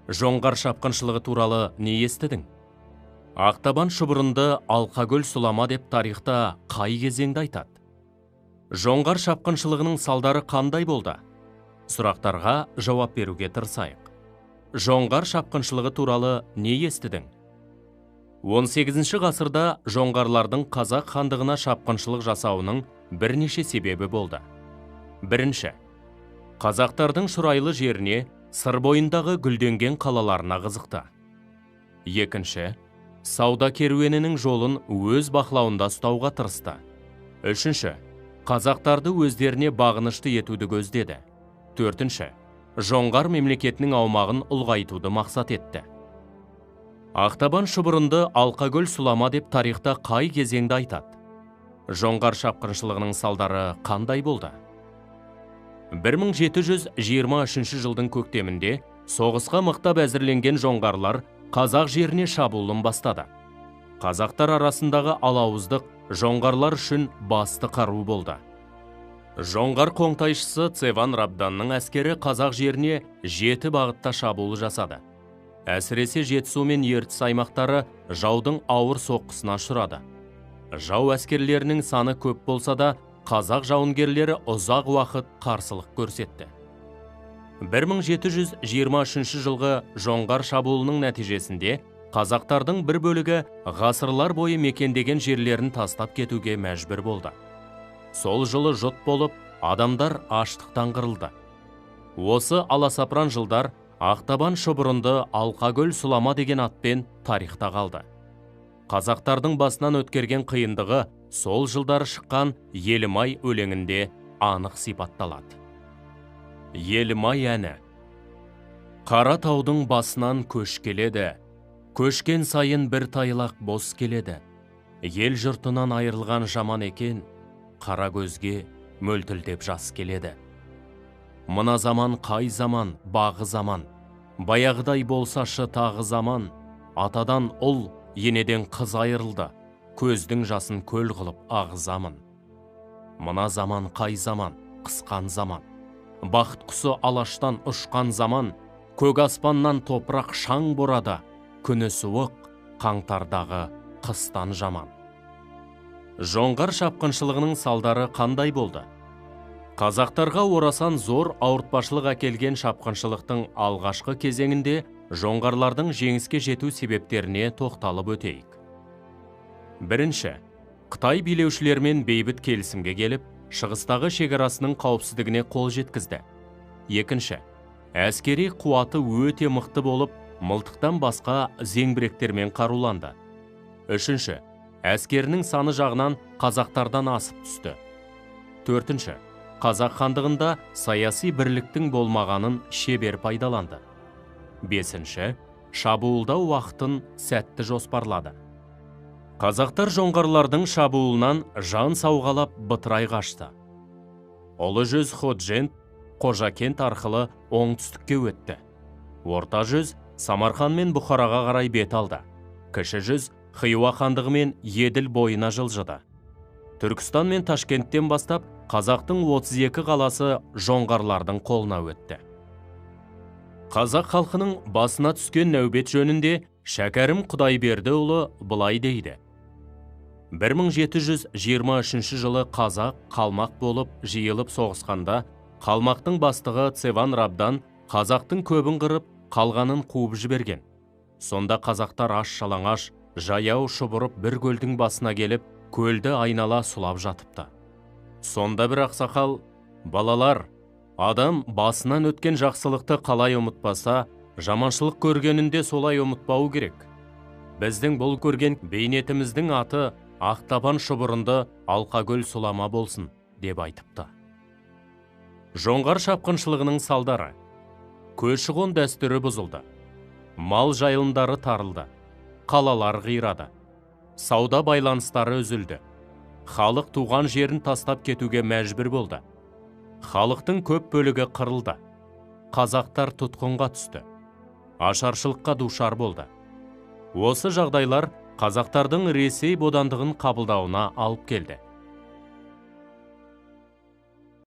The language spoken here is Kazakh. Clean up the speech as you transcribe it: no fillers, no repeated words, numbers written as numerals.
Жоңғар шапқыншылығы туралы не естідің? Ақтабан шұбырынды Алқакөл сұлама деп тарихта қай кезеңді айтады? Жоңғар шапқыншылығының салдары қандай болды? Сұрақтарға жауап беруге тырысайық. Жоңғар шапқыншылығы туралы не естідің? 18 ғасырда жоңғарлардың Қазақ хандығына шапқыншылық жасауының бірнеше себебі болды. Бірінші, қазақтардың шұрайлы жеріне, сыр бойындағы гүлденген қалаларына қызықты. Екінші, сауда керуенінің жолын өз бақылауында ұстауға тырысты. Үшінші, қазақтарды өздеріне бағынышты етуді көздеді. Төртінші, жоңғар мемлекетінің аумағын ұлғайтуды мақсат етті. Ақтабан шұбырынды Алқакөл сұлама деп тарихта қай кезеңді айтады? Жоңғар шапқыншылығының салдары қандай болды? 1723 жылдың көктемінде соғысқа мықтап әзірленген жоңғарлар қазақ жеріне шабуылын бастады. Қазақтар арасындағы алауыздық жоңғарлар үшін басты қару болды. Жоңғар қоңтайшысы Цеван Рабданның әскері қазақ жеріне 7 бағытта шабуыл жасады. Әсіресе Жетісу мен Ертіс аймақтары жаудың ауыр соққысына ұшырады. Жау әскерлерінің саны көп болса да, қазақ жауынгерлері ұзақ уақыт қарсылық көрсетті. 1723 жылғы жоңғар шабуылының нәтижесінде қазақтардың бір бөлігі ғасырлар бойы мекендеген жерлерін тастап кетуге мәжбүр болды. Сол жылы жұт болып, адамдар аштықтан қырылды. Осы аласапыран жылдар Ақтабан шұбырынды Алқакөл сұлама деген атпен тарихта қалды. Қазақтардың басынан өткерген қиындығы сол жылдар шыққан Елім-ай өлеңінде анық сипатталады. Елім-ай әні. Қара таудың басынан көш келеді, көшкен сайын бір тайлақ бос келеді. Ел жұртынан айырылған жаман екен, қара көзге мөлтілдеп жас келеді. Мына заман қай заман, бағы заман, баяғыдай болсашы тағы заман, атадан ұл, енеден қыз айырылды, көздің жасын көл қылып ағызамын. Мына заман қай заман, қысқан заман, бақыт құсы алаштан ұшқан заман, көк аспаннан топырақ шаң борады, күні суық, қаңтардағы қыстан жаман. Жоңғар шапқыншылығының салдары қандай болды? Қазақтарға орасан зор ауыртпашылық әкелген шапқыншылықтың алғашқы кезеңінде жоңғарлардың жеңіске жету себептеріне тоқталып өтейік. Бірінші, Қытай билеушілермен бейбіт келісімге келіп, шығыстағы шекарасының қауіпсіздігіне қол жеткізді. Екінші, әскери қуаты өте мықты болып, мылтықтан басқа зеңбіректермен қаруланды. Үшінші, әскерінің саны жағынан қазақтардан асып түсті. Төртінші, Қазақ хандығында саяси бірліктің болмағанын шебер пайдаланды. Бесінші, шабуылдау уақытын сәтті жоспарлады. Қазақтар жоңғарлардың шабуылынан жан сауғалап бытырай қашты. Ұлы жүз Ходжент, Қожакент арқылы оңтүстікке өтті. Орта жүз Самарқан мен Бұхараға қарай бет алды. Кіші жүз Хиуа хандығы мен Еділ бойына жылжыды. Түркістан мен Ташкенттен бастап қазақтың 32 қаласы жоңғарлардың қолына өтті. Қазақ халқының басына түскен нәубет жөнінде Шәкәрім Құдайбердіұлы былай дейді. 1723 жылы қазақ қалмақ болып жиылып соғысқанда, қалмақтың бастығы Цеван Рабдан қазақтың көбін қырып, қалғанын қуып жіберген. Сонда қазақтар аш-жалаңаш, жаяу шұбырып бір көлдің басына келіп, көлді айнала сулап жатыпты. Сонда бір ақсақал, балалар, адам басынан өткен жақсылықты қалай ұмытпаса, жаманшылық көргенінде солай ұмытпау керек. Біздің бұл көрген бейнетіміздің аты Ақтабан шұбырынды Алқакөл сұлама болсын, деп айтыпты. Жоңғар шапқыншылығының салдары. Көші-қон дәстүрі бұзылды. Мал жайылымдары тарылды. Қалалар қирады. Сауда байланыстары үзілді. Халық туған жерін тастап кетуге мәжбүр болды. Халықтың көп бөлігі қырылды. Қазақтар тұтқынға түсті. Ашаршылыққа душар болды. Осы жағдайлар қазақтардың Ресей бодандығын қабылдауына алып келді.